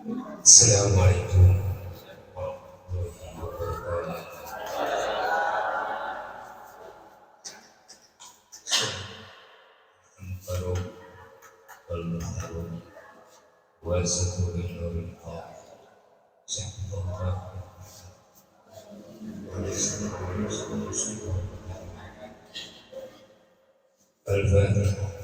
Assalamualaikum warahmatullahi wabarakatuh. Al-Faruq wal-Muhtarum wa Zaturul Haq Syahbullah Al-Fatihah.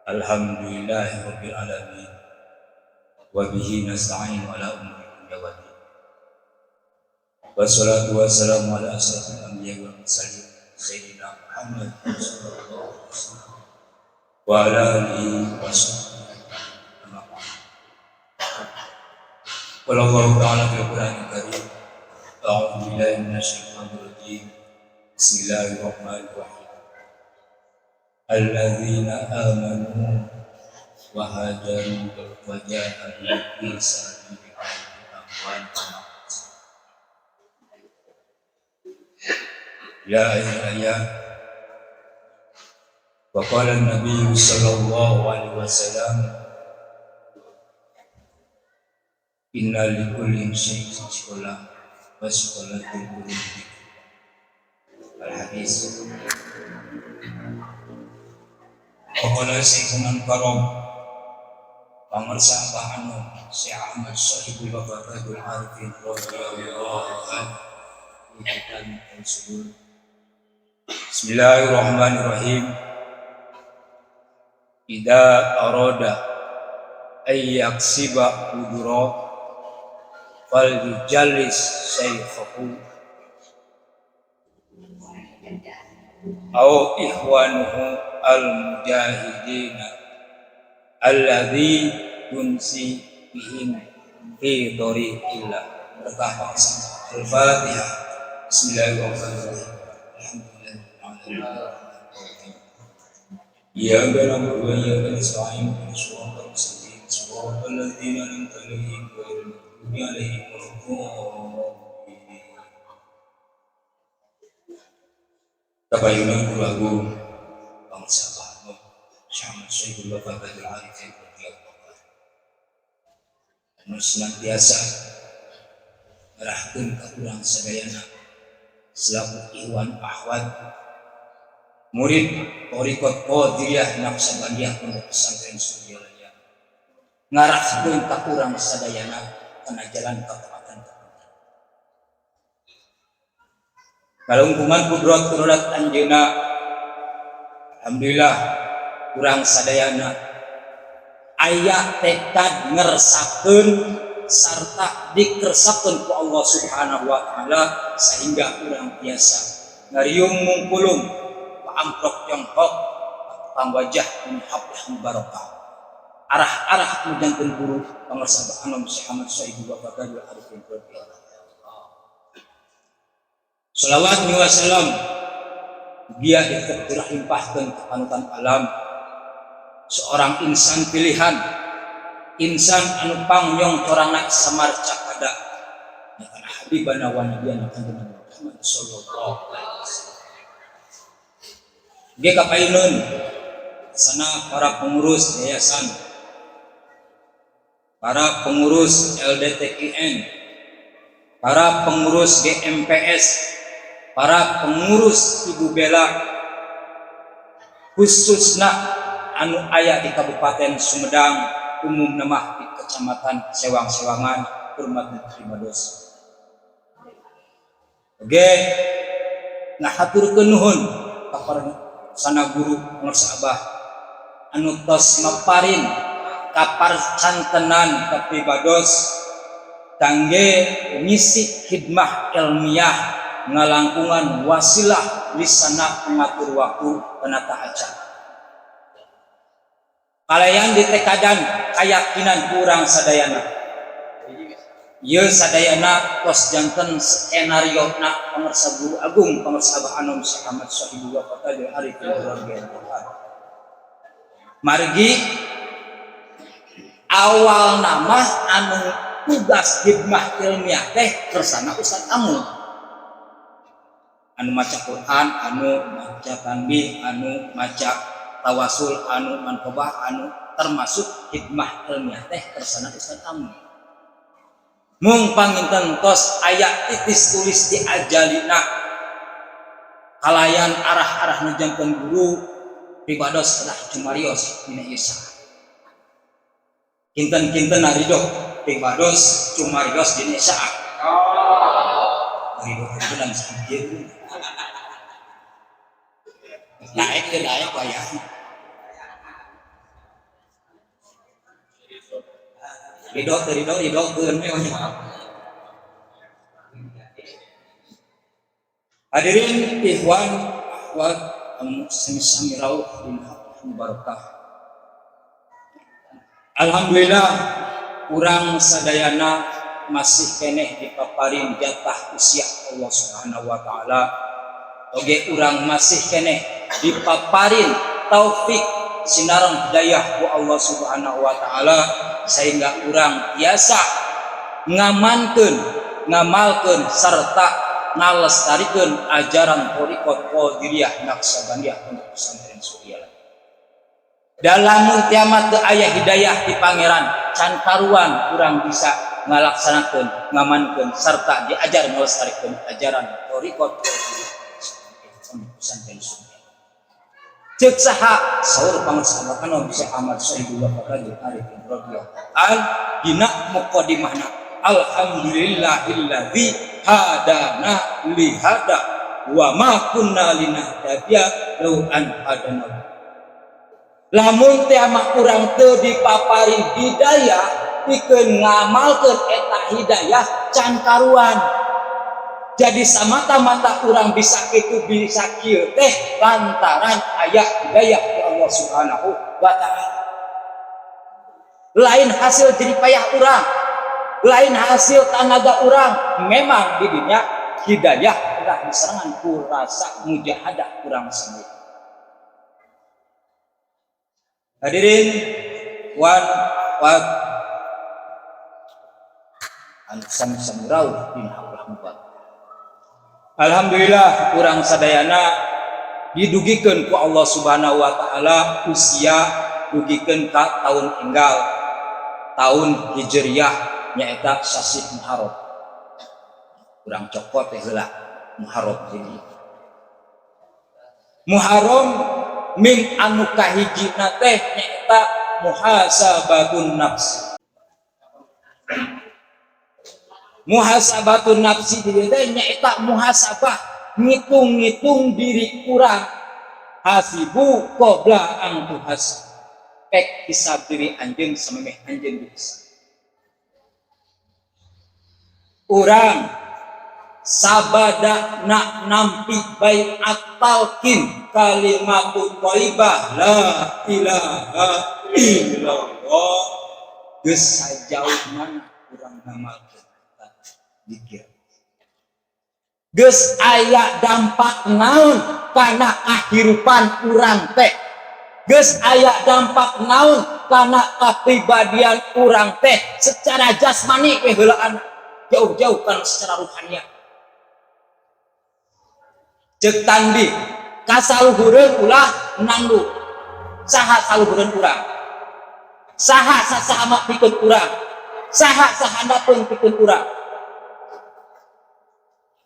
Alhamdulillah, Rabbil alamin, wa bihi nasta'in ala umuri dunya waddin. Wassalatu wassalamu ala asyrafil anbiya'i wal mursalin sayyidina Muhammad sallallahu alaihi wasallam wa ala alihi wa sahbihi. Qala Allahu ta'ala fil Qur'anil karim, a'udzu billahi minasyaitonir rajim. Bismillahirrahmanirrahim. Alladzina amanu wa hajaru wa jahadu fi sabilillahi amwalihim. Ya ayat wa qala an-nabiy sallallahu alaihi wasallam inna likulli syai'in shikolah wa shikolatul qulubi. Al-hadis. Qala Syekhul Karam pangarsa bahanu Syekh Ahmad Sahibul Wafaqatul Arifin radhiyallahu anhu. Bismillahirrahmanirrahim. Idza arada ay yaksiba udura fal yujallis shaykhahu aw ikhwanuhu al-mujahidina alladzi yunsi bihim fi thariqillah. Berkah Al-Fatihah. Bismillahirrahmanirrahim. Ya na'budu wa iyyaka nasta'in ihdinas siratal ladzina an'amta 'alaihim ghairil maghdubi 'alaihim waladdallin. Tabayunan lagu bangsa Bahno Syahmad Syekhul Wafaqatul Arifin radhiyallahu anhu. Senantiasa merahkeun ka urang sadayana selaku ikhwan akhwat murid Thariqat Qadiriyah Naqsabandiyah Pondok Pesantren Suryalaya ngarahkeun ka urang sadayana kana jalan kataatan. Kalungkungan kudrat anjeunna, alhamdulillah urang sadayana aya tekad ngersakeun sarta dikersapkeun ku Allah Subhanahu wa taala sehingga urang biasa ngariung mungkulung paamprok Tiongkok kang wajah muhabah mubarakah arah-arah mujangkeun guru pangarsa anom Syekh Ahmad Sahibul Wafaqatul Arifin radhiyallahu. Salawat wa salam dia dilimpahkan ke panutan alam seorang insan pilihan, insan anu pangyong torana samarca kada kana habibana wa nabiyana kanjeng Muhammad sallallahu alaihi wasallam. Ge kapaineun sana para pengurus yayasan, para pengurus LDTKN, para pengurus GMPS, para pengurus Ibu Bela khususna anu aya di Kabupaten Sumedang umum namah di Kecamatan Sewang-Sewangan hormat Trimados. Oke, ngahaturkeun nuhun ka para sana guru pangarsa Abah anu tos maparin kaparcantenan ka Trimados kangge ngisi khidmah ilmiah ngalangkungan wasilah lisana pengatur waktu penata acara. Kalayan ditekadan keyakinan kurang sadayana. Ieu sadayana tos janten skenario na pangarsa guru agung pangarsa Abah Anom Syekh Ahmad Sahibul Wafaqatul Arifin radhiyallahu anhu. margi awal nama anu tugas khidmah ilmiah teh kersana Ustaz Amun, anu maca Quran, anu maca tanbih, anu maca tawasul, anu manqobah, anu termasuk khidmah ilmiah teh kersana Ustaz Amun. Mung panginten tos aya titis tulis di ajalina kalayan arah-arah nujankeun guru pribados lah cumarios dina Isa. Kinten-kinten aridoh pribados cumarios dina Isa. Aridoh itu dan sedikit. Naik ke naik wayahna. Ridho keun we. Hadirin ikhwan akhwat muslimin barakah. Alhamdulillah urang sadayana masih keneh dipaparin jatah usia Allah Subhanahu wa taala. Oge urang masih keneh dipaparin taufik sinareng hidayah ku Allah Subhanahu wa taala sehingga urang biasa ngamankeun, ngamalkeun sarta ngalestarikeun ajaran thariqat Qadiriyah Naqsabandiyah untuk pesantren Surya. Dalam kiamat teu aya hidayah di pangeran can karuan urang bisa ngalaksanakeun, ngamankeun sarta diajar ngalestarikeun ajaran thariqat Qadiriyah untuk pesantren Surya. Cek saha saur pangusaha kana bisa Ahmad Syaibullah Faqih Arifin radhiyallahu an dina muqaddimahna alhamdulillahilladzi hadana li hada wa ma kunna linahtadiya law an hadana. Lamun teh mah urang teu dipaparin hidayah pikeun ngamalkeun eta hidayah can karuan. Jadi samata-mata urang bisa kitu bisa kieu teh lantaran aya hidayah ku Allah Subhanahu wa taala. Lain hasil jerih payah urang, lain hasil tenaga urang, memang di dunia hidayah telah diserangan ku rasa mujahadah urang sendiri. Hadirin wan samurau bin Rahmat. Alhamdulillah urang sadayana didugikeun ku Allah Subhanahu wa taala usia dugikeun ka tahun enggal tahun Hijriyah nyaeta sasi Muharram. Urang cokot teh heula Muharram jadi. Muharram min anu kahijina teh nyaeta muhasabatun nafs. Muhasabatun nafsi di dieu nyaeta muhasabah ngitung-ngitung diri urang. Hasibu qabla an tuhasab. Pek hisab diri anjeun samemeh anjeun dihisab. Urang sabada nak nampi baiat talqin kalimatut thayyibah la ilaha illallah geus sajauh mana urang ngamalkeun zikir. Geus aya dampak naon kana kahirupan urang teh. Geus aya dampak naon kana kapribadian urang teh secara jasmani we heulaan jauh-jauh kan secara ruhaniah. Cek tandi kasaluhureun ulah nandu saha saluhureun urang, saha sasama pikeun urang, saha sahandapeun pikeun urang.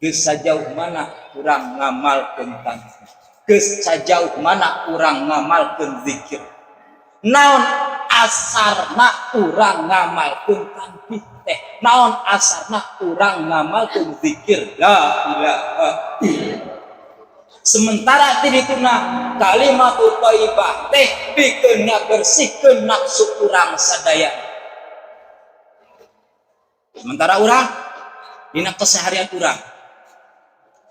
Geus sajauh mana urang ngamalkeun tasbih, geus sajauh mana urang ngamalkeun zikir, naon asarna urang ngamalkeun tasbih teh, naon asarna urang ngamalkeun zikir la ilaha illallah. Sementara tidituna kalimatut thayyibah teh pikeun ngabersihkeun nafsu urang sadaya. Sementara urang dina keseharian urang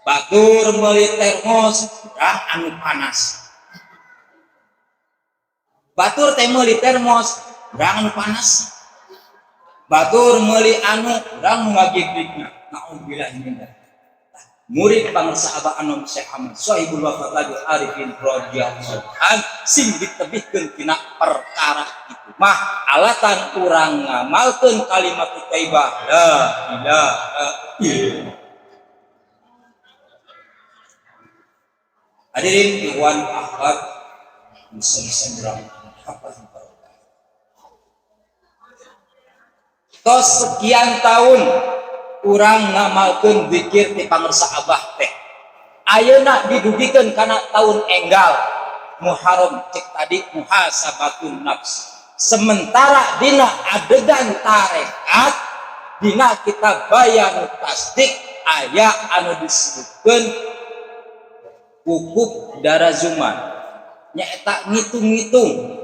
batur meuli termos urang anu panas. Batur teh meuli termos urang anu panas. Batur meuli anu urang nu ngagigdikna. Nauzubillah min dzalik. murid pangarsa Abah Anom Syekh Ahmad Sohibul Wafat Laju Arifin radhiyallahu anhu sing ditebihkeun tina perkara itu mah alatan urang ngamalkeun kalimat thayyibah la ilaha illallah. Hadirin ikhwan akhwat bisa berapa tos sekian tahun urang ngamalkeun zikir ti pangarsa Abah teh ayeuna didugikeun kana tahun enggal Muharram cek tadi muhasabatun nafs sementara dina adegan tarekat dina kita bayan tasdik aya anu disebutkeun pupuk darazuman nyaeta ngitung-ngitung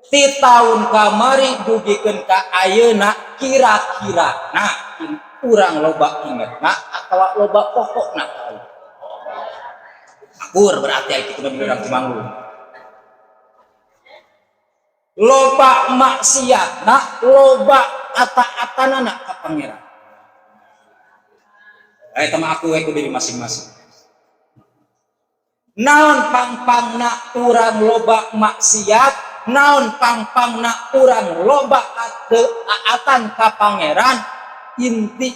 ti tahun kamari dugikeun ka ayeuna kira-kira nah urang loba ingetna atawa loba pokokna akur berarti aya kitu urang Cimanggung loba maksiatna loba kata-katanana ka pangeran eta mah aku we kudu di masing-masing naon pangpangna urang loba maksiat naon pangpangna urang loba aatan ka pangeran inti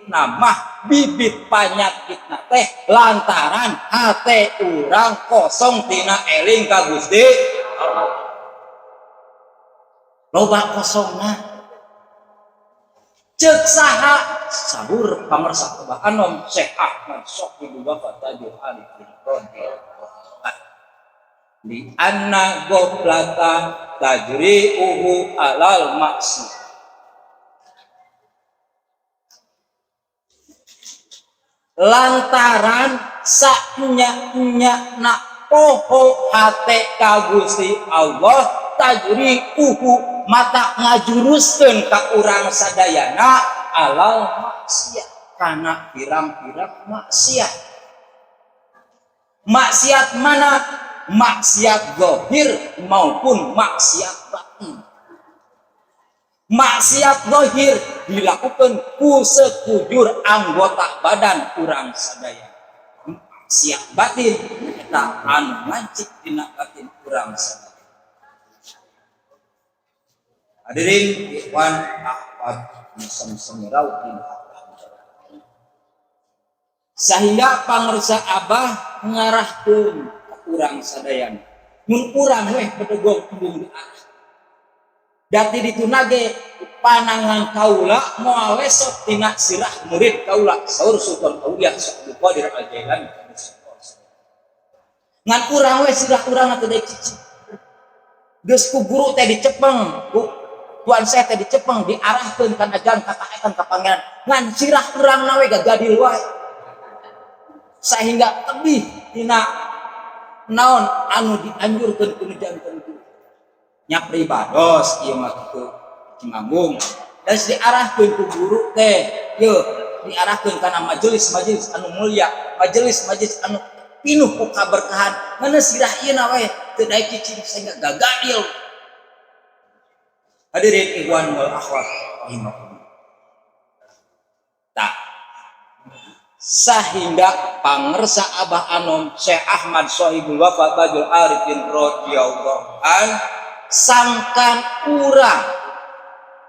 namah bibit panyakitna teh lantaran hate urang kosong tina eling ka Gusti loba kosongna cek saha sahur pamarsa Abah Anom Syekh Ahmad Sohibul Wafat Laju Arifin di anna goblata tajri'uhu alal maksi lantaran saknya na poho hate ka Gusti Allah tajri'uhu mata ngajuruskeun ka urang sadayana alal maksiat kana pirang-pirang maksiat mana maksiat zahir maupun maksiat batin. Maksiat zahir dilakukan ku sekujur anggota badan urang sadaya. Maksiat batin eta anu ngancik dina batin urang sadaya. Hadirin ikhwan akhwat muslim rauhin sehingga pangarsa Abah ngarahkeun ka urang sadayana mun urang weh bedegog tembung di arah dati ditunage panangan kaula moal esok tina sirah murid kaula saur Sultan Auliya Syekh Qadir Al-Jailani ngan urang weh sirah urang teh cicing geus ku guru teh dicepeng Tuan saya tadi cepeng diarahkan kan ajaran katakan ke pangeran ngan sirah urang nawe gagadil wae sehingga tebih tina naon anu dianjurkeun ku janten nya pribados ieu mah kitu Cimanggung dan diarahkeun ku guru teh ye diarahkeun kana majelis anu mulia majelis anu pinuh ku kaberkahan ngan sirah ieu na wae teu daek cicing sehingga gagadil. Hadirin ikhwan wal akhwat rahimakumullah. Tak sehingga pangarsa Abah Anom Syekh Ahmad Sohibul Wafat Laju Arifin radhiyallahu anhu sangkan urang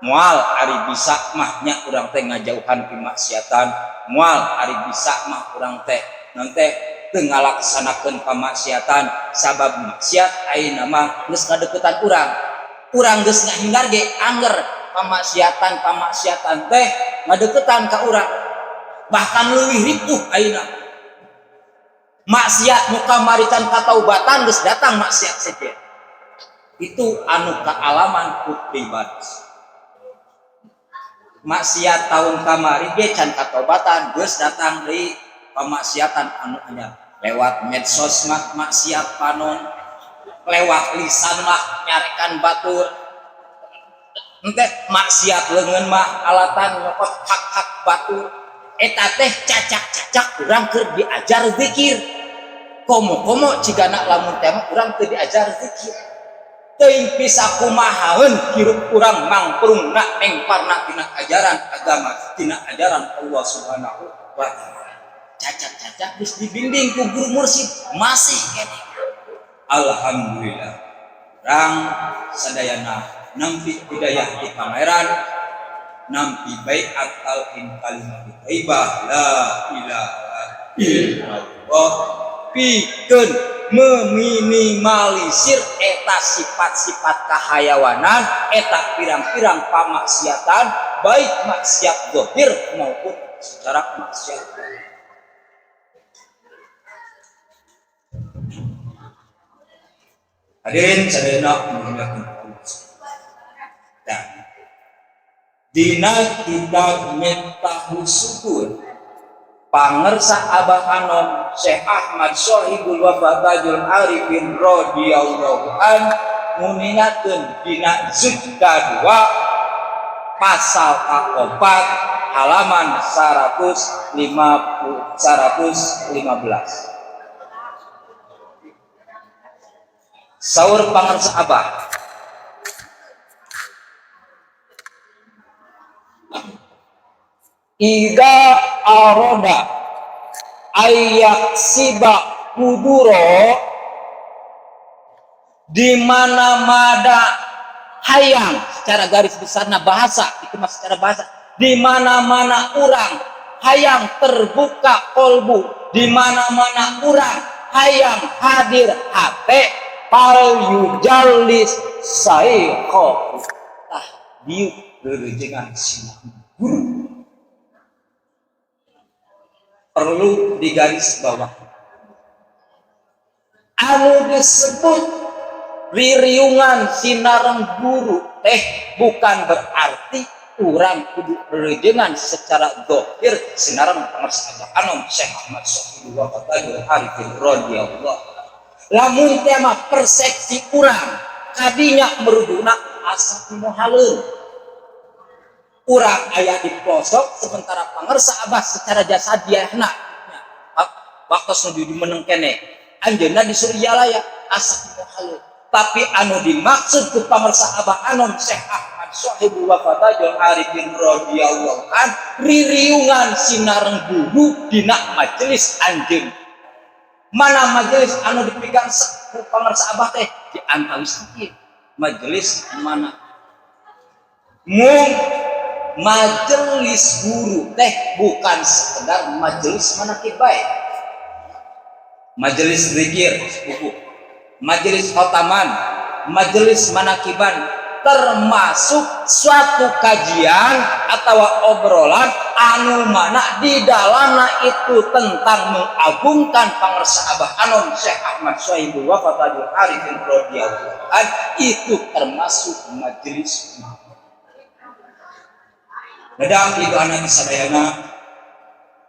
moal ari bisa mah nya urang teh ngajauhan ti maksiatan moal ari bisa mah urang teh nanti teu ngalaksanakeun pamaksiatan sabab maksiat ayeuna mah geus kadeuketan urang geus ngahindar ge anger pamaksiatan teh ngadeukeutan ka urang bahkan leuwih ripuh ayeuna maksiat muka marican kataubatan geus datang maksiat saja itu anu kaalaman ku pribadi maksiat tahun kamari ge can kataubatan geus datang deui pamaksiatan anu anyar lewat medsos mah maksiat panon lewat lisan mah nyarekan batur ente maksiat leungeun mah alatan nyokot hak-hak batur eta teh cacak-cacak urang keur diajar zikir komo-komo cigana lamun teh urang teu diajar zikir teuing bisa kumahaeun hirup urang mangprungna mengparna tina ajaran agama tina ajaran Allah Subhanahu wa taala cacat-cacat terus dibimbing ku guru mursyid masih kene. Alhamdulillah orang sadayana nampi hidayah di pangeran nampi baiat talqin kalimat thayyibah la ilaha illallah pikeun meminimalisir eta sifat-sifat kahayawanan eta pirang-pirang pamaksiatan baik maksiat zahir maupun secara maksiat. Hadirin sadayana muliakeun Allah. Dan dina kita metahu syukur pangersa Abah Anom Syekh Ahmad Sohibul Wafatajul Arifin radhiyallahu an muningakeun dina juz 2 pasal kaopat halaman 115. Saur pangersa Abah, ida aroda ayak siba kuduro di mana mada hayang secara garis besarna bahasa itu mas secara bahasa di mana-mana orang hayang terbuka kolbu di mana-mana orang hayang hadir hate pal yujalis saikho tah diu rerenjengan sinah guru perlu digaris bawah anu disebut ririungan sinareng guru bukan berarti orang kudu rerenjengan secara dohir sinareng pangersa Abah Anom Syekh Ahmad Sohibul Wafatajul Arifin radhiyallahu. Lamun tema persepsi urang kadinya meruduna asa muhaleun urang aya di pelosok sementara pangersa Abah secara jasadiahna waktu nu dimeneng kene anjeunna di Suryalaya asa muhaleun tapi anu dimaksud ku pangersa Abah Anom Syekh Ahmad Sohibul Wafatajul Arifin radhiyallahu an ririungan sinareng guru dina majelis anjeun. Mana majelis anu dipikan ku pangersa Abah teh di antawis ieu majelis mana mung majelis guru teh bukan sekedar majelis manakib bae majelis zikir buku majelis khotaman majelis manakiban termasuk suatu kajian atau obrolan anu mana di dalamnya itu tentang mengagungkan pangersa Abah Anom Syekh Ahmad Sohibul Wafatajul Arifin radhiyallahu an itu termasuk majelis. Nedang itu anak sadayana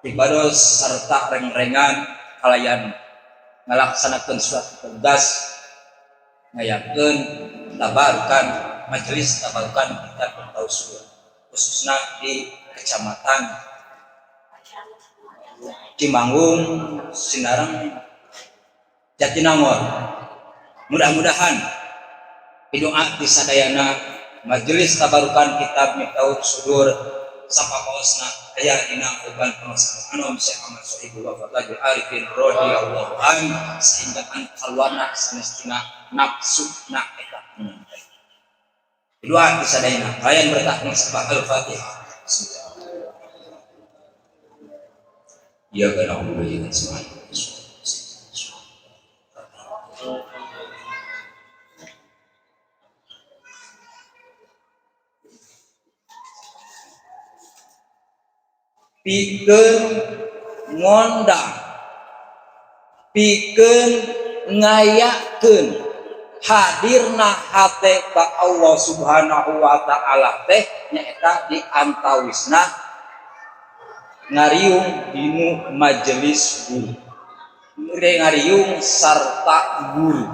ibados serta reng-rengan kalayan ngalaksanakeun suatu tugas ngayakeun tabarukan majelis tabarukan kita bertausiah khususnya di kecamatan Cimanggung Sinareng Jatinangor. Mudah-mudahan doa di sadayana majelis tabarukan kitab Miftahul Sudur sapapaosna aya dina uban pangersa Anom Syekh Ahmad Sohibul Wafatajul Arifin radhiyallahu an sehingga an kaluarna sanestina nafsuna eta doa di sadayana kalian berkah sabah al-Fatihah. Ya kana ubayyin semuanya. Pikeun ngondang pikeun ngayakeun hadirna hate ka Allah Subhanahu wa taala teh nyaeta di antawisna ngariung dinu majelis guru ngariung sarta guru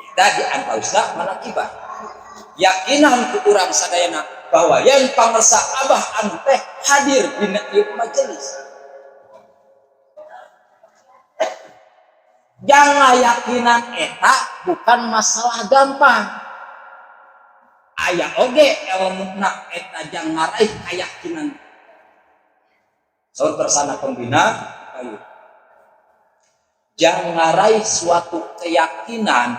kita di antawisna manakibah yakinan ku urang sadayana bahwa yang pangersa Abah anu teh hadir dina ieu majelis jangan yakinan eta bukan masalah gampang aya oge elmuna eta jang ngaraih kayakinan Saur tersana pembina ayo. Jangan ngarai suatu keyakinan,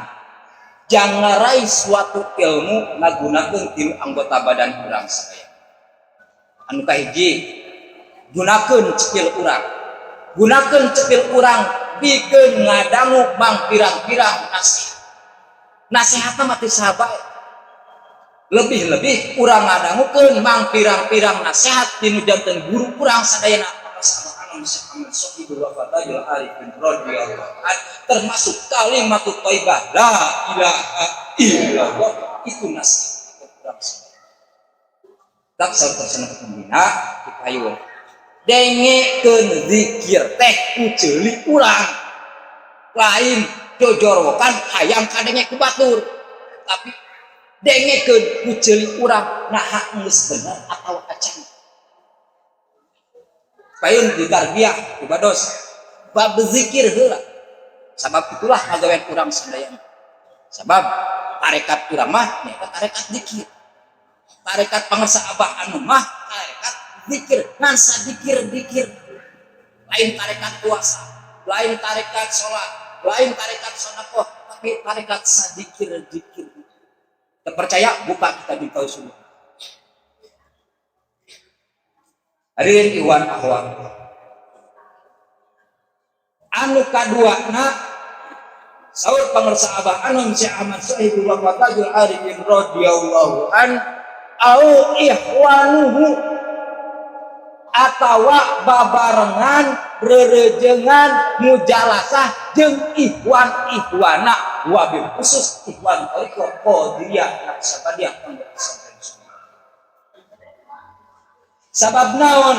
jangan ngarai suatu ilmu ngagunakeun tilu anggota badan urang sadaya. Anu kahiji, gunakeun cepil urang. Gunakeun cepil urang bikeun ngadangu bang pirang-pirang nasihat. Nasihatna mah teu sahabat. Lebih-lebih urang ngadangukeun mang pirang-pirang nasihat tinu janten guru urang sadayana termasuk kalimat thayyibah la ilaha illallah itu nasihat urang sadaya. Tak saeuteusna pembina dipayun dengekeun zikir teh kuceuli urang lain jojorokan hayang kadenge ku batur tapi dengekeun kuceuli urang naha geus bener atau acan. Payun di tarbiyah ibados bab zikir heula. Sabab itulah ngagawean urang sadayana. Sabab tarekat urang mah nyaeta tarekat zikir. Tarekat pangarsa Abah anu mah tarekat zikir. Ngan sadikir-dikir. Lain tarekat puasa, lain tarekat salat, lain tarekat sedekah, tapi tarekat sadikir-dikir. Terpercaya buka kita di tausul. Hadirin ikhwan akhwat. Anu kaduana saur pangarsa Abah anu Syekh Ahmad Sahibul Waqatajul Arifin radhiyallahu an au ihwanuhu atawa babarengan rerejengan mujalasah jeung ihwan-ihwana wabil khusus ihwan tariqah qadiriyah Naqsabandiyah pondok pesantren. Sabab naon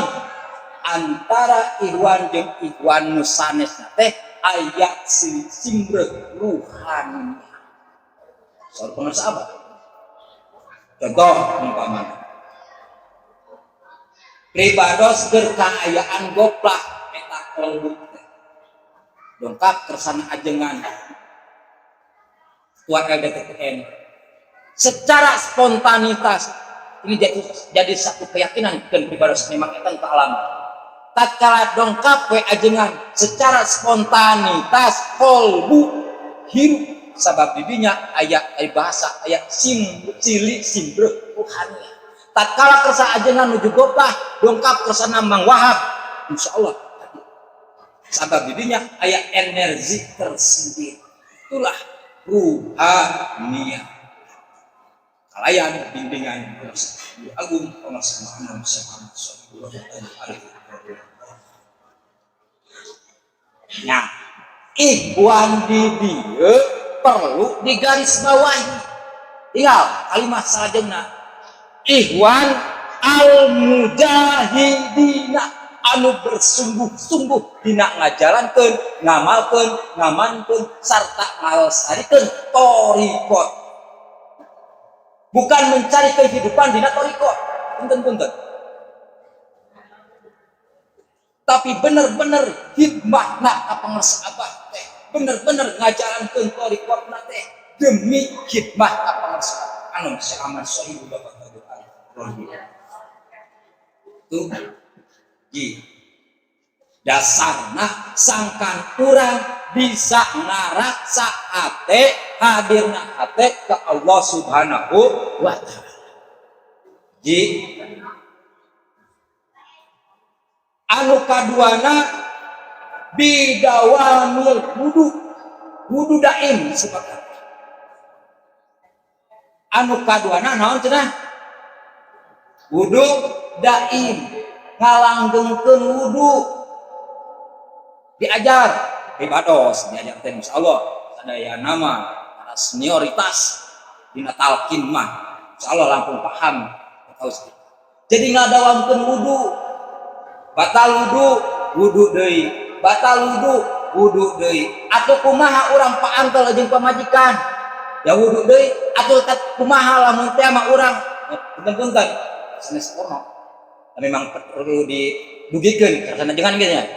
antara ihwan jeung ihwan nusanesna teh aya simreh ruhani. Saur pangarsa Abah. Contoh umpamana pribados keur kaayaan goplah eta kolbu teh. Dongkap kersana ajengan tua LDTN secara spontanitas ini jadi satu keyakinan dan pribados memang eta teu alam. Tatkala dongkap we ajengan secara spontanitas kolbu hirup sabab didinya aya bahasa aya cili simbreuh ruhani. Tatkala kersa ajengan nuju goplah dongkap kersana Mang Wahab insyaallah sabab didinya aya energi tersendiri. Itulah ruhaniyah. Kalayan bimbingan agung pengasamaan Syekh Ahmad Sahibul Waqatajul. Nah, ihwan di dieu perlu digarisbawahi. Tinggal kalimat salajengna ihwan al-mujahidina anu bersungguh-sungguh dina ngajalankeun, ngamalkeun, ngamankeun sarta ngalestarikeun thariqah. Bukan mencari kehidupan dina thariqah. Punten-punten. Tapi bener-bener hikmahna ka pangarsa Abah teh. Bener-bener ngajalankeun thariqahna teh demi hikmah ka pangarsa anu Syekh Ahmad Sahibul Waqatajul Arifin. Tuh. Dasarna sangkan urang bisa ngaraksa hate hadirna hate ke Allah Subhanahu wa ta'ala. Anu kaduana bidawamil wudu daim sepakat. Anu kaduana naon cenah? Wudu daim ngalanggengkeun wudu. Diajar ibados diajar teh insyaallah sadaya nama para senioritas dina talqin mah insyaallah langsung paham tahu. Jadi ngadawamkeun wudu batal wudu deui batal wudu deui atuh kumaha urang paantel jeung pamajikan ya wudu deui atuh kumaha lamun teh mah urang punten-punten sanes ono memang perlu didugikeun karena jangan gitu ya.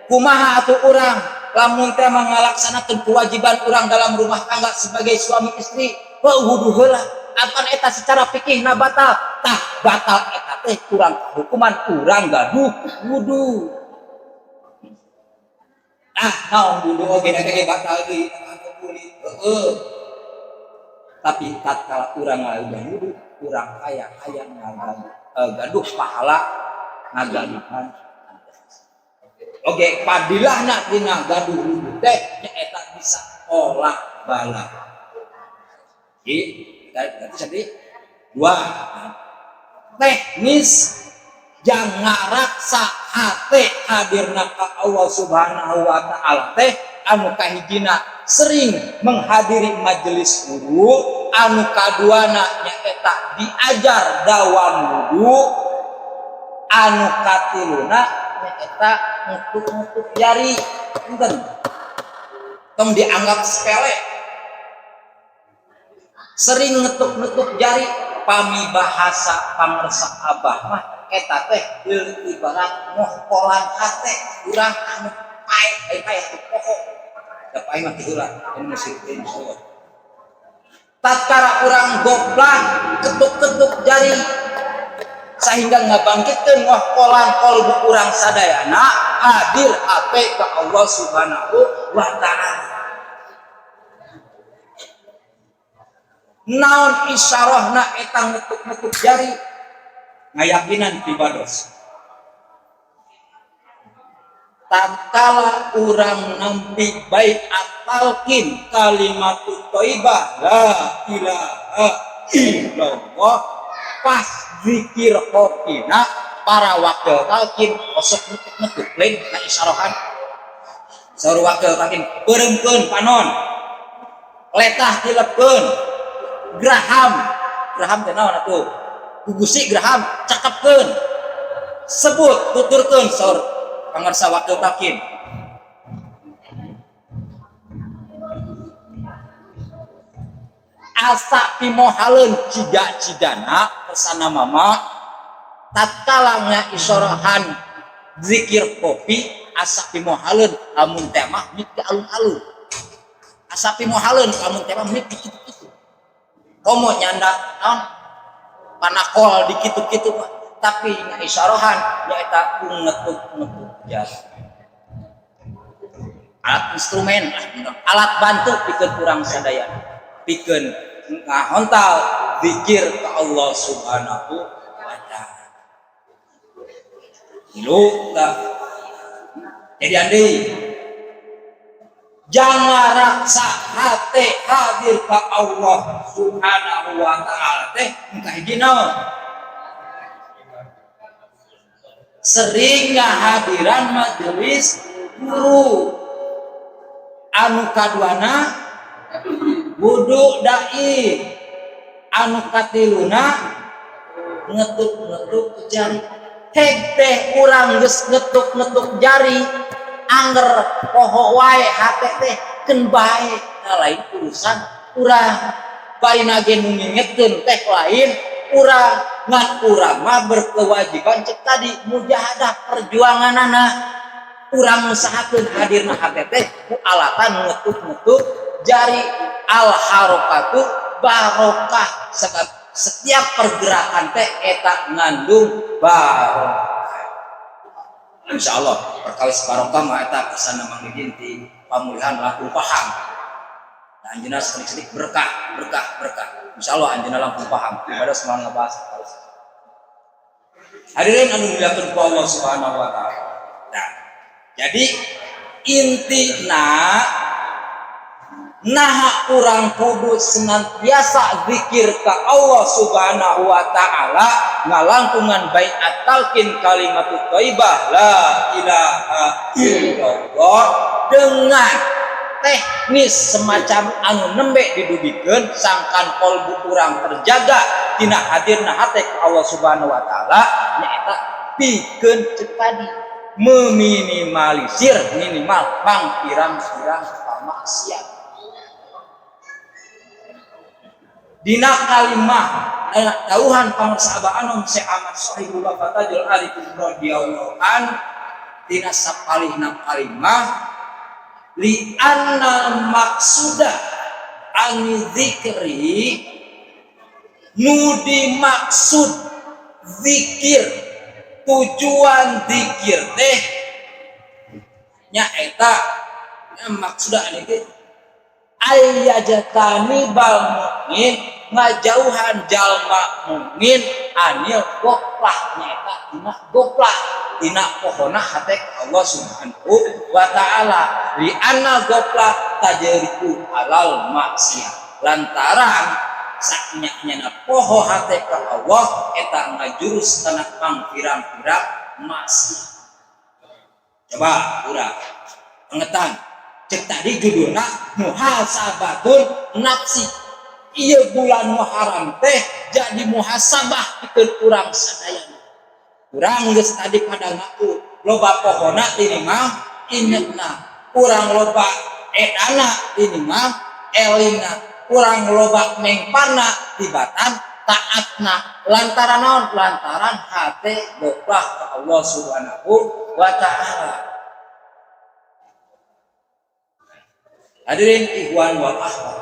Kumaha atuh urang lamun teh ngalaksanakeun kewajiban urang dalam rumah tangga sebagai suami istri wudu heula apan eta secara fikihna batal tah batal eta teh kurang hukuman kurang gaduh wudu. Naon wudu oge teh batal deui kulit. Tapi tatkala urang ngalakukan wudu, urang aya gaduh pahala ngagaduhan. Oge padilahna dina gaduh wudu teh nyaeta bisa olah bala. Jadi dua teknis jangan raksa hate hadirna ka Allah Subhanahu wa taala teh anu kahijina sering menghadiri majelis wudu, anu kaduana nyaeta diajar dawam wudu, anu katiluna nyaeta ngutuk-ngutuk jari. Enten tong dianggap sepele, sering ngetuk-ngetuk jari. Pami bahasa pangersa abah mah eta teh ibarat ngohkolan hate urang anu pae pokok da pae mah teulah anu musyrikeun Allah. Tatkala urang goblah ketuk-ketuk jari sehingga ngabangkitkeun ngohkolan kolbu urang sadayana hadir hate ka Allah Subhanahu wa taala. Naon isyarahna eta ngetuk-ngetuk jari ngayakinan pibados. Tatkala urang nampi baiat talqin kalimatut thayyibah la ilaha illallah pas zikir kopina para wakil talqin osok ngetuk-ngetuk lain ka isyarahan. Saur wakil talqin beureumkeun panon letah dilepkeun Graham teh naon atuh? Gugusi Graham cakepkeun. Sebut tuturkeun saur pangarsa wakil talqin. Asa pimohaleun cida-cidana persana mama tatkala ngaisyarahan zikir kopi asa pimohaleun amun teh mah mik alun-alun. Asa pimohaleun amun teh mah mik kitu-kitu. Komo nyanda naon panakol di kitu-kitu tapi ngaisyarahan nyaeta ngetuk-ngetuk jari. Alat instrumen alat bantu pikeun urang sadayana pikeun ngahontal zikir ka Allah Subhanahu wa taala. Jadi andai jangan raksa hate hadir ka Allah Subhanahu wa taala teh kahiji naon? Sering ngahadiran majelis guru. Anu kaduana wudu dai. Anu katiluna ngetuk-ngetuk jari. Heg teh urang geus ngetuk-ngetuk jari angger poho wae hate teh keun bae lain urusan urang bari nage nu ngingetkeun teh lain urang ngan urang mah berkewajiban cek tadi mujahadah perjuanganana urang ngusahakeun hadirna hate teh ku alatan ngetuk-ngetuk jari al harokatu barokah setiap pergerakan teh eta ngandung barokah. Insyaallah perkawis barokah mah eta kesana mangidin ti pamulihan laku paham. Nah, anjeunna sedikit berkah. Insyaallah anjeunna langsung paham. Ibadah semua ngebahas terus. Hadirin anu dimuliakeun ku Allah Subhanahu wa taala. Nah, jadi intina naha urang kudu senantiasa zikir ka Allah Subhanahu wa taala ngalangkungan baiat talqin kalimatut thayyibah la ilaha illallah dengan teknis semacam anu nembe didudikeun sangkan kolbu urang terjaga tina hadirna hate ka Allah Subhanahu wa taala nyaeta pikeun ceuk tadi meminimalisir minimal pirang-pirang pamaksiat. Dina kalimah dauhan pamarsa Abah Anom Syekh Ahmad Shahibul Bafatajul Arifin radhiyallahu an dina sapalihna kalimah li anna maksuda an dzikri nu dimaksud zikir tujuan zikir teh nyaeta maksudna itu ayyajatani bal mukmin ngajauhan jalma mukmin anil goplah nyaeta dina goplah dina pohona hate Allah Subhanahu wa taala li anna goplah tajriku halal maksiat lantaran saknya poho hate ka Allah eta ngajurus kana pangpirang-pirang maksiat. Coba urang pengetan cek tadi judulna muhasabatun nafsi. Ieu bulan Muharram teh jadi muhasabah pikeun urang sadayana. Urang geus tadi pada ngaku loba pohona ini mah ingetna, urang loba edana ini mah elina, urang loba mengparna tibatan taatna lantaran naon lantaran hate goplah ka Allah Subhanahu wa taala. Hadirin ikhwan wal akhwat,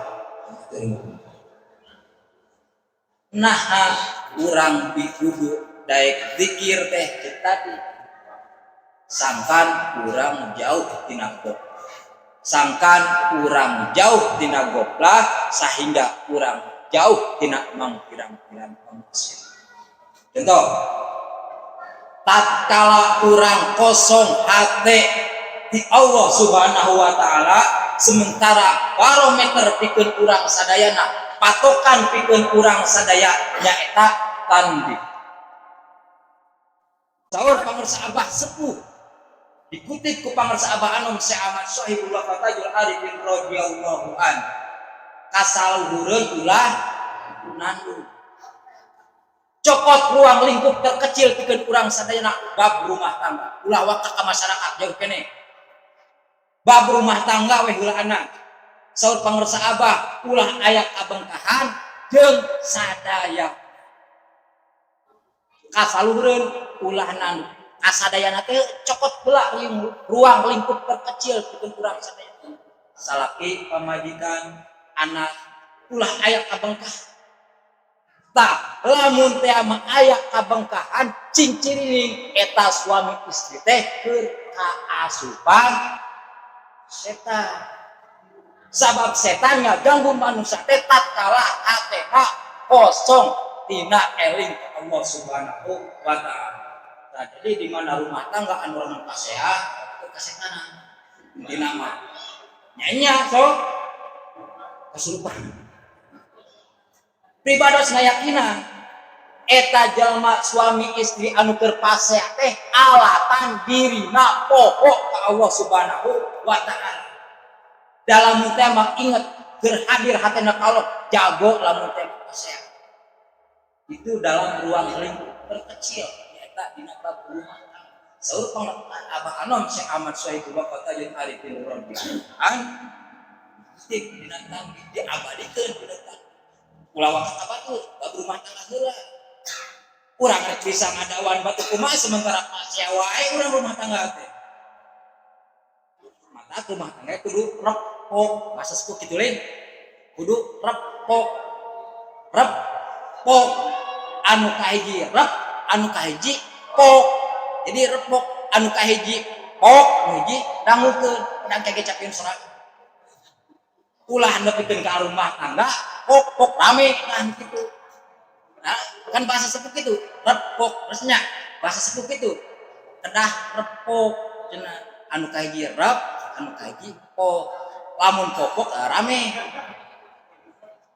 naha urang dikudu daek zikir teh tadi sangkan urang jauh tina goplah, sangkan urang jauh tina goplah sehingga urang jauh tina mangpirang-pirang maksiat. Contoh, tatkala urang kosong hate di Allah Subhanahu wa taala sementara barometer pikeun urang sadayana patokan pikeun urang sadaya nyaeta tanbih. Saur pangarsa Abah sepuh dikutip ku pangarsa Abah Anom Syekh Ahmad Sahibullah Fatajul Arifin radhiyallahu an kasaluhureun ulah nandu cokot ruang lingkup terkecil pikeun urang sadayana bab rumah tangga ulah wakak ka masyarakat jauh keneh bab rumah tangga weh ulah anak saur pangarsa Abah ulah aya kabengkahan jeung sadaya kasaluhureun ulah nandu asadayana teh cokot heula ruang lingkup terkecil pikeun urang sadayana salaki pamajikan anak ulah aya kabengkahan tah lamun teh mah aya kabengkahan cinciriring eta suami istri teh keur kaasupan setan sabab setan ngaganggu manusia teh tatkala hatena kosong tina eling Allah Subhanahu wa taala. Nah, jadi di mana rumah tangga anu urang kasehat itu kasetanan dina mah nyanya sok kasurupan pribados ngayakinan eta jalma suami istri anu keur pasea teh alatan dirina pokok ka Allah Subhanahu wa taala. Dalam teh mah inget berhadir hatena ka Allah jago lamun teh pasea. Itu dalam ruang lingkup terkecil eta dina bab rumah tangga. Saur pangertaan Abah Anom Syekh Ahmad Sahibullah Fatajul Arifin radhiyallahu an stik dina tanbih diabadikeun dina ulah waktu batur bab rumah tangga heula urang rek bisa ngadawan batu kumaha sementara pasea wae urang rumah tangga teh mata rumah tangga kudu repok bahasa sepuh kitu lain kudu repok anu kahiji rep anu kahiji pok jadi repok anu kahiji pok anu hiji dangukeun pedang kage capieun sorak ulah nepikeun ka rumah tangga pok rame nah gitu nah kan bahasa sepuh gitu repok resnya bahasa sepuh gitu kedah repok cenah anu kahiji rep anu kahiji pok lamun pok rame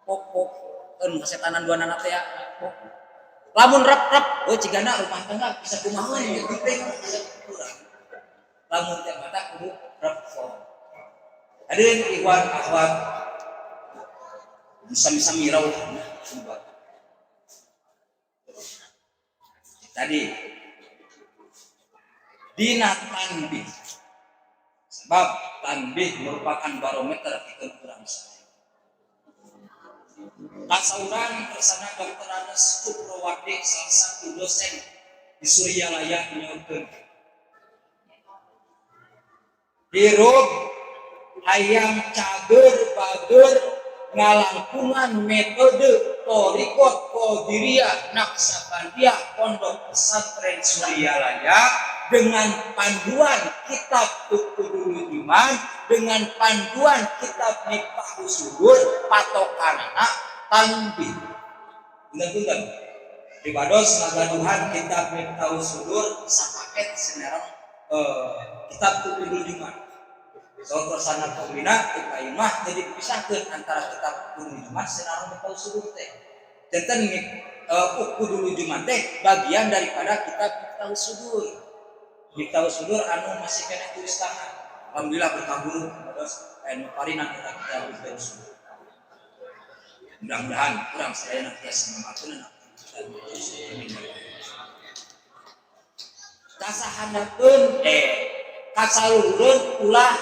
pok eun kasetanan dua anak teh pok lamun rep oh cigana rumah tangga bisa kumaha ya dipeng lamun teh mata kudu repok. Hadirin ikhwan akhwat sami-sami rawuh tadi dina tanbih sebab tanbih merupakan barometer pikeun urang sadaya. Kasaurang tersana Dr. Anas Cukrawati salah satu dosen di Suryalaya menyampaikan hirup hayang cager bager ngalangkungan metode Torikot Qadiriyah Naksabandiyah Pondok Pesantren Suryalaya dengan panduan kitab Ukudul Iman, dengan panduan kitab Miftahus Sudur, patokanana tanbih. Bener-bener Pribados ngagaduhan kitab Miftahus Sudur sapaket senerang kitab Ukudul Iman. So tersana pembina kita imah jadi dipisahkan antara kitab Ukudul Iman senerang Miftahus Sudur teh. Jantan Ukudul Iman teh bagian daripada kitab Miftahus Sudur. Miftahus Sudur anu masih kena tulis tangan. Alhamdulillah berkabul terus anu parina kita Miftahus Sudur. Mudah-mudahan kurang saya nanti semangatna kasahandakeun kasaluhureun ulah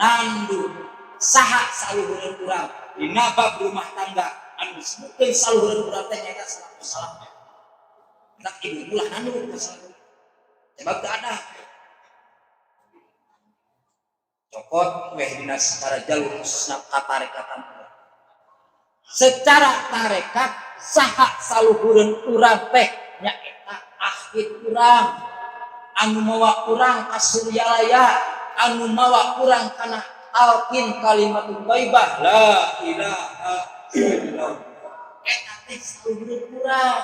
nandu saha saluhureun urang dina bab rumah tangga anu disebutkeun saluhureun urang teh nyaeta salah. Tak ibu ulah nandu kasaluhureun. Sebab teu ada cokot weh dina secara jalur khususna katarekatan. Secara tarekat saha saluhureun urang teh nyaeta akhir urang anu mawa urang ka Suryalaya, anu mawa urang kana talqin kalimatul thayyibah la ilaha illallah. Eta teh saluhureun urang.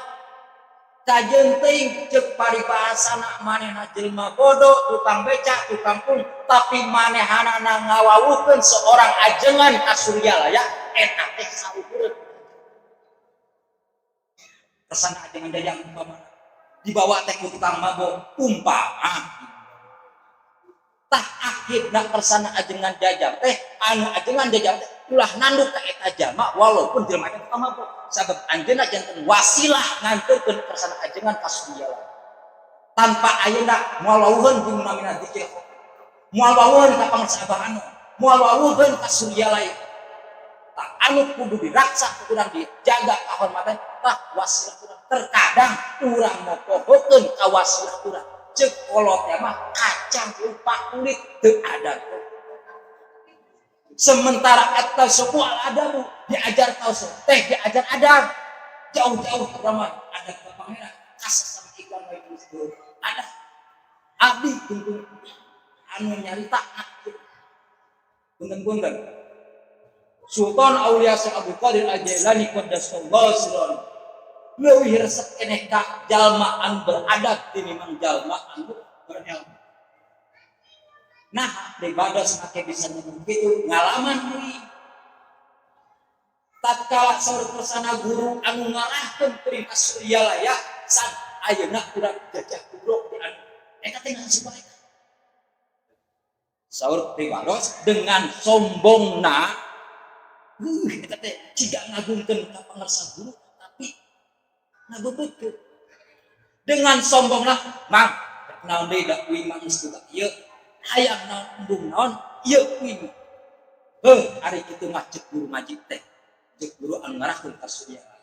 Kajeun teuing ceuk paribahasana manehna jelema bodoh, tukang becak, tukang pung, tapi manehanana ngawawuhkeun seorang ajengan ka Suryalaya, eta teh saluhureun. Kesana ajengan dayang umpamana dibawa teh ku tukang mabok umpama. Tah akhirna persana ajengan jajang teh anu ajengan jajang teh ulah nanduk ka eta jalma walaupun jelema teh tukang mabok. Sabab anjeunna janten wasilah nganturkeun persana ajengan ka Suryalaya. Tanpa ayeuna moal wawuheun jeung namina dzikir. Moal wawuheun ka pangasabahan, moal wawuheun ka Suryalaya. Tah anu kudu diraksa urang dijaga kahormatan tah wasilah urang. Terkadang urang mopohokeun ka wasilah urang. Ceuk kolot teh mah kacang lupa kulit teu ada. Sementara at-tasawwuf al-adabu diajar tasawuf teh diajar adab. Jauh-jauh ramah ada kepangeran kasih sama iklan baik itu. Ada abdi tunggu anu nyarita punten-punten. Sultan Aulia Syekh Abdul Qadir Al-Jailani qaddasallahu sirran. Leuwih resep keneh ka jalma anu beradab tinimbang jalma anu berilmu. Nah, Pribados make bisa nyebut kitu ngalaman deui. Tatkala saur persana guru anu ngarahkeun teuing ka Suryalaya san ayeuna urang jajah kubrok di anu eta teh supaya saur Pribados dengan sombongna eta teh ciga ngagungkeun ka pangarsa guru tapi ngabebeutkeun dengan sombongna mang naon deui da kuing mang geus boga ieu hayang naon embung naon ieu kuing ari kitu mah ceuk guru majid teh ceuk guru anu ngarahkeun ka Suryalaya.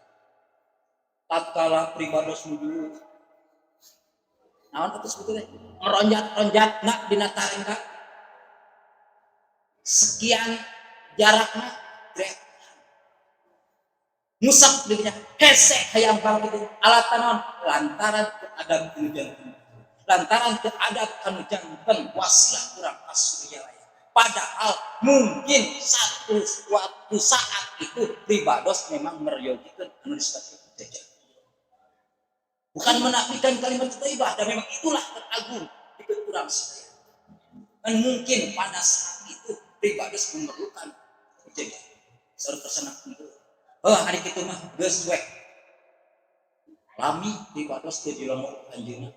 Tatkala Pribados nuju naon atuh sebetulnya meronjat-ronjatna dina tarengga sekian jarakna grek musab dirinya hese hayang bangkit alatan naon lantaran adab anu janten lantaran adab anu janten wasilah urang ka Suryalaya. Padahal mungkin suatu saat itu Pribados memang meriyogikeun anu disebut jajah. Bukan menafikan kalimat thayyibah dan memang itulah teragung di urang sadaya. Dan mungkin pada saat itu Pribados memerlukan jajah. Saur tersana itu. Hari kitu mah geus we. Lami Pribados teu dilomok anjeunna.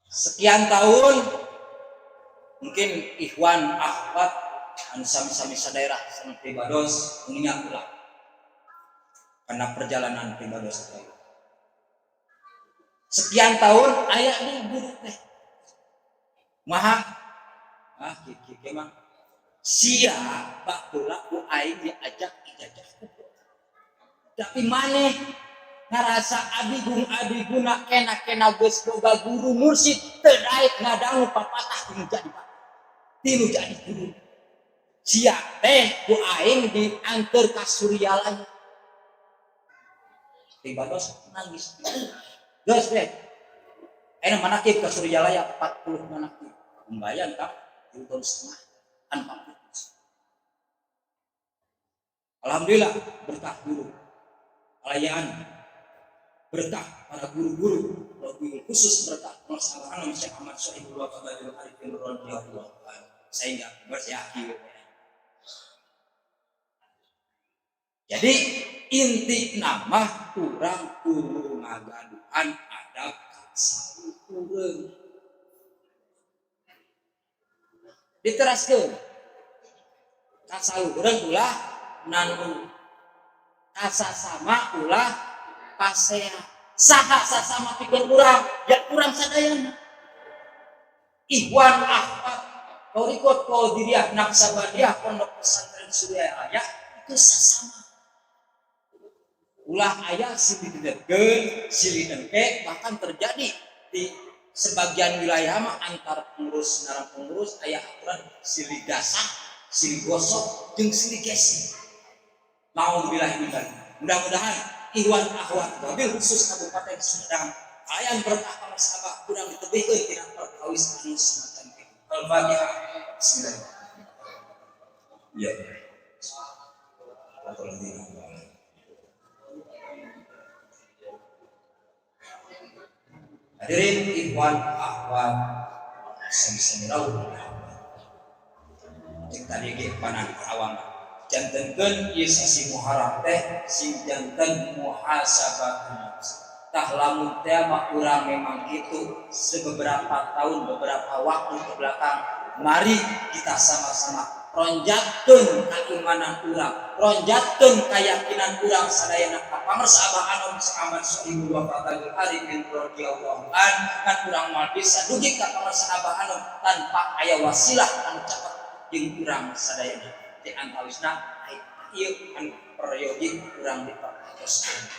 Sekian tahun mungkin ikhwan akhwat anu sami-sami sadaerah sareng Pribados mengingat ulah karena perjalanan Pribados teh. Sekian tahun aya di guru teh. Maha kieu mah sia baheula ku aing diajak ijazah. Tapi maneh ngarasa adiguna kena geus boga guru mursyid teu daek ngadangu papatah tinu jadi guru sia teh ku aing dianteur ka Suryalaya Ibados nangis. Gas deh. Enak manakib ke Suryajalaya 40 manakib. Membayang tak? 1 tahun setengah. Kan 40. Alhamdulillah berkah guru. Alayaan berkah para guru-guru, lebih khusus berkah melaksanakan Syekh Ahmad Sohibul Wafadil Arifin radhiyallahu anhu. Sehingga beryakin. Jadi inti nama kurang kudu ngagaduhan adab salukureun. Diteraskeun. Kasalukureun ulah nanu kasasama ulah pasea saha sasama pikeun urang ya urang sadayana. Ikhwan ahwat Torikot Qadiriyah Naksabandiyah Pondok Pesantren Suryalaya itu sasama. Ulah ayah silih didekeun, silih dengke, bahkan terjadi di sebagian wilayah mah antar pengurus narang pengurus ayah aturan silih gasah, silih gosok, jeung silih gesing. Nauzubillah min dzalik. Mudah-mudahan ikhwan akhwat wabil khusus Kabupaten Sumedang ayam berkah para sahabat kurang ditebihkeun tina perkawis anu semacam kitu. Al-Fatihah. Bismillah. Ya. Hadirin ikhwan akhwat sami-sami cek tadi ge panan awam jantenkeun ieu sasi Muharram teh sing janten muhasabah nafs. Tah lamun teh mah urang memang kitu sebeberapa tahun beberapa waktu ke belakang mari kita sama-sama ronjatkeun keimanan urang, ronjatkeun keyakinan urang sadayana ka pamersabah anu Ahmad Sohibul Wafadil Arifin radhiyallahu anhu kan urang moal bisa dugi ka pamersabah anu tanpa aya wasilah anu caket jeung urang sadayana. Di antawisna ieu anu peryogi urang diperhatikan.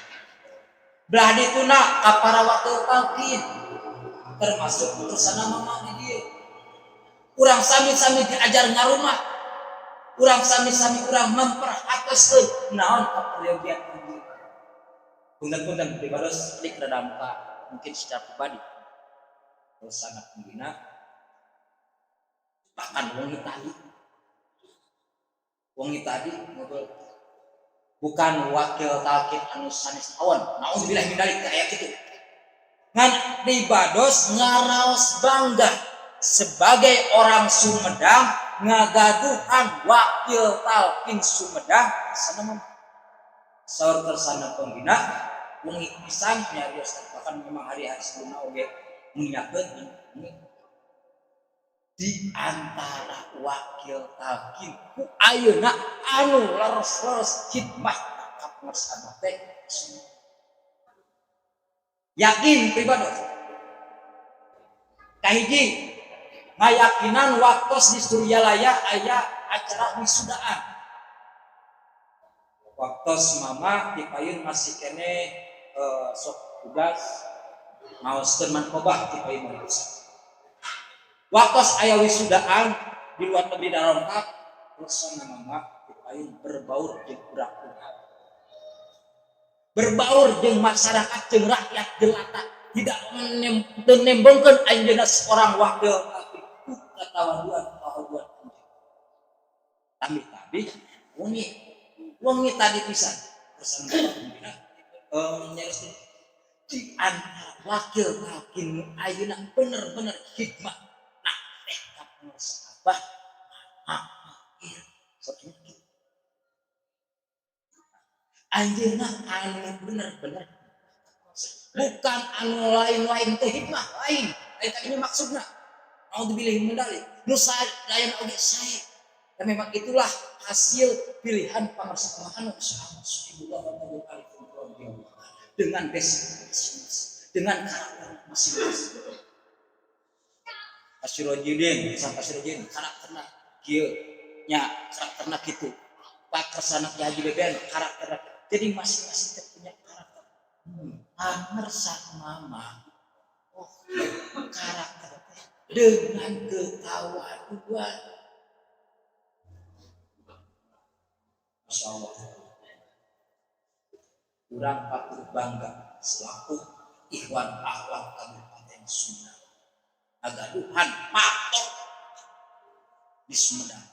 Belah dituna ka para wakil talqin termasuk urusan mama di dieu. Urang sami-sami diajar ngarumah. Urang sami-sami urang memperhatikan naon kaperyogian ieu. Punten-punten pribados klik radamka mungkin secara pribadi. Terus anak pembina bahkan wongi tadi ngobrol bukan wakil talqin anu sanes awan. Nauzubillah min dzalik kayak gitu. Ngan di Bados ngaraos bangga sebagai orang Sumedang ngagaduhan wakil talqin Sumedang sana saur tersana pembina wengi pisan nyarios bahkan memang hari-hari sebelumna oge mengingatkeun di antara wakil talqin ku ayeuna anu leres-leres khidmah ka pamersabah teh yakin pribados kahiji ngayakinan waktos di Suryajalaya aya acara wisudaan. Waktos mama di payun masih kene sok tugas maoskeun mankobah di payun manusia. Waktos aya wisudaan di luar negeri darongkap terus mama di payun berbaur jeung budak-budak. Berbaur jeung masyarakat jeung rakyat jelata tidak menembongkeun anjeunna seorang wakil talqin katawaduan tapi wengi tadi pisan bersama pembina nyaris di antara wakil talqin ayeuna bener-bener khidmah nah teh ka pamersabah anjeunna anu bener-bener bukan anu lain-lain teh hikmah lain eta ini maksudna naudzubillah min dzalik nu lain oge sae dan memang itulah hasil pilihan pamersabah anu Ahmad Sohibul Wafadil Arifin radhiyallahu anhu dengan basic dengan karakter masing-masing. Asyirojidin sampai Asyirojidin karakterna kieu nya karakterna kitu Pak Kersana Ki Haji Beben karakterna jadi masing-masing punya karakter. Amersak mama karakter dengan ketawaduan. Masya Allah. urang patut bangga selaku Ikhwan Ahlak Kabupaten Sumedang. Agaduhan patok di Sumedang.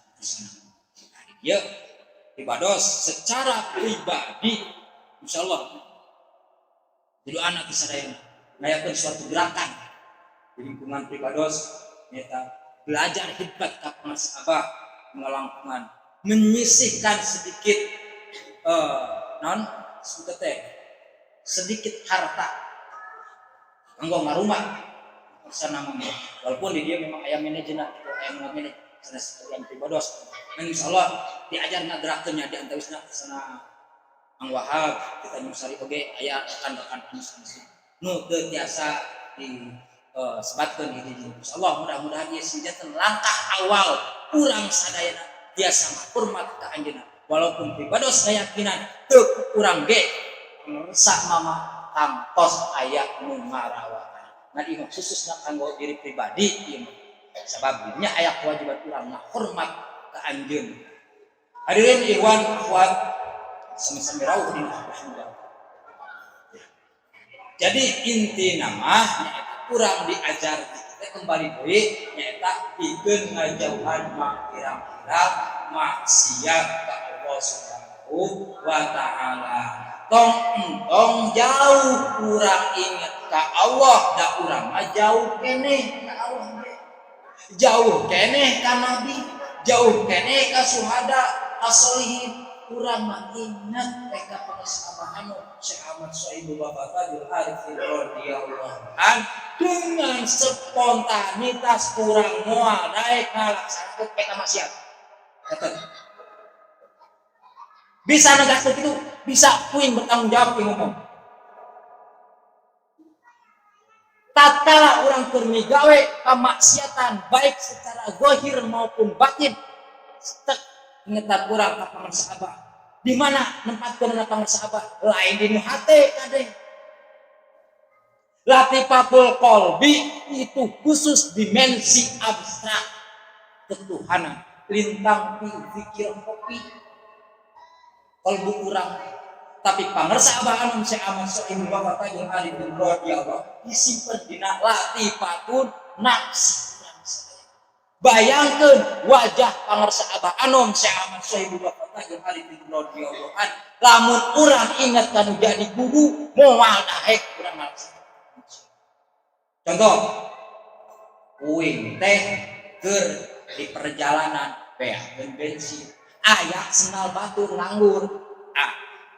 Ya, ibados secara pribadi, insya Allah, jadi anak kisah ngayakeun suatu gerakan di lingkungan pribados, nyata belajar hikmat kapan sahabat mengalangkungan, menyisihkan sedikit sedikit harta kanggo ngarumah sana mah, walaupun di dia memang ayam manajemen gitu, ayam manajemen sana sekalian pribados. Dan insyaallah diajarna gerakeunnya di antawisna sana Ang Wahab kita nyusari oge aya rekan-rekan anu nu teu tiasa di sebatkeun hiji insyaallah mudah-mudahan ieu sinten langkah awal urang sadayana biasa hormat ka anjeunna walaupun pribados keyakinan teu urang ge sak mama kantos aya nu ngarawatan. Nah ieu khususna kanggo diri pribadi ieu sababnya aya kewajiban urang hormat ka anjeun. Hadirin ikhwan akhwat sami-sami rawuh dina Alhamdulillah. Jadi inti nama kurang diajar kita kembali deui nyaeta pikeun ngajauhan pirang-pirang maksiat ka Allah Subhanahu wa taala. Tong jauh kurang inget ka Allah da urang mah jauh keneh ka Allah ge. Jauh keneh ka nabi, jauh keneh ka syuhada, as-sholihin. Kurang mah ingat mereka pengesabahan Syekh Ahmad Syaibu Bapak Fadil Arifin radhiyallahu an dengan spontanitas kurang moal daek ngalaksanakeun eta maksiat. Kata bisa negakeun itu, bisa puing bertanggung jawab yang ngomong. Tatkala urang keur migawe kamaksiatan baik secara zahir maupun batin, ngetat kurang ka paman sahabat. Di mana nempatkeun paman sahabat? Lain di hate kade. Latifatul qalbi itu khusus dimensi abstrak ketuhanan, lintang pikir kopi kalbu urang. Tapi pangersa abah anu Syekh Ahmad Syaibu Bapak Fadil Arifin radhiyallahu disimpen dina latifatul nafsi. Bayangkeun wajah pangersa abah anom Syekh Ahmad Syaibu Bapak Fadil Arifin radhiyallahu an lamun urang ingat kanu jadi guru moal daek urang ngalaksanakeun. Contoh uing teh keur di perjalanan beakeun bensin aya sendal batur nganggur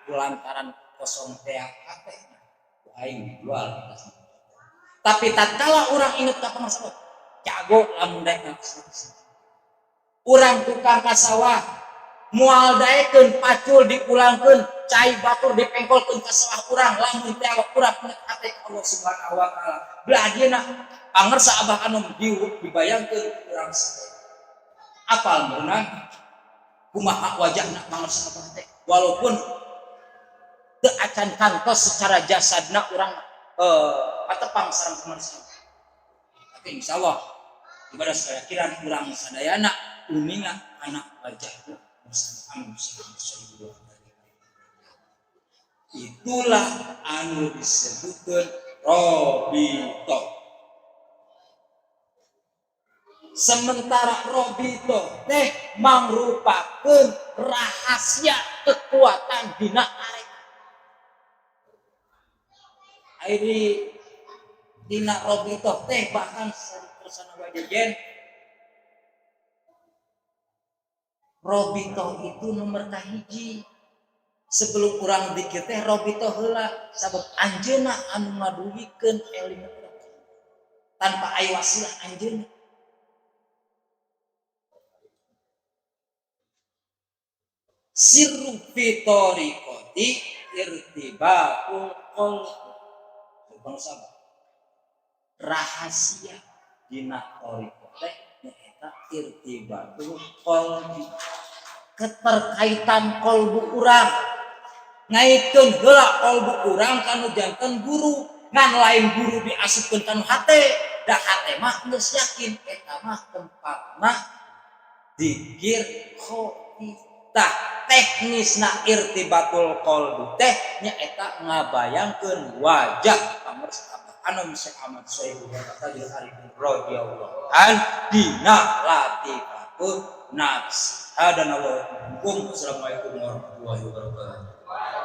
lantaran kosong teh hate aing jual. Tapi tatkala urang inget ka pangersa jago lamun daek urang tukang ka sawah moal daekeun pacul dipulangkeun cai batur dipengkolkeun ka sawah urang lamun teh urang inget hate Allah Subhanahu wa taala beladieuna pangersa abah anu dibayangkeun urang sadaya apal meunang kumaha wajahna pangersa abah teh walaupun teu acan kantos secara jasadna urang patepang sareng pangersa tapi insyaallah ibadah sakiran urang sadayana uninga anak wajahna itulah anu disebutkeun robito. Sementara robito teh mangrupakeun rahasia kekuatan dina arek. Airi dina robito teh bahkan sana wajajen robito itu nomor kahiji sebelum urang dikir teh robito heula sabab anjeunna anu ngaduwikeun eling tanpa aya wasilah anjeunna. Sirru fitoriqati irtibatul qalbi bangsa rahasia dina thariqah teh nyaeta irtibatul qalbi keterkaitan kalbu urang ngaitkeun heula kalbu urang kanu janten guru ngan lain guru diasupkeun kanu hate da hate mah geus yakin eta mah tempatna dzikir khofi tah teknisna irtibatul qalbi teh nyaeta ngabayangkeun wajah pamersabab anu Syekh Ahmad Syaikh Tajul Arifin radhiyallahu an dina latifatul nafs. Hadanallahu. Assalamualaikum warahmatullahi wabarakatuh.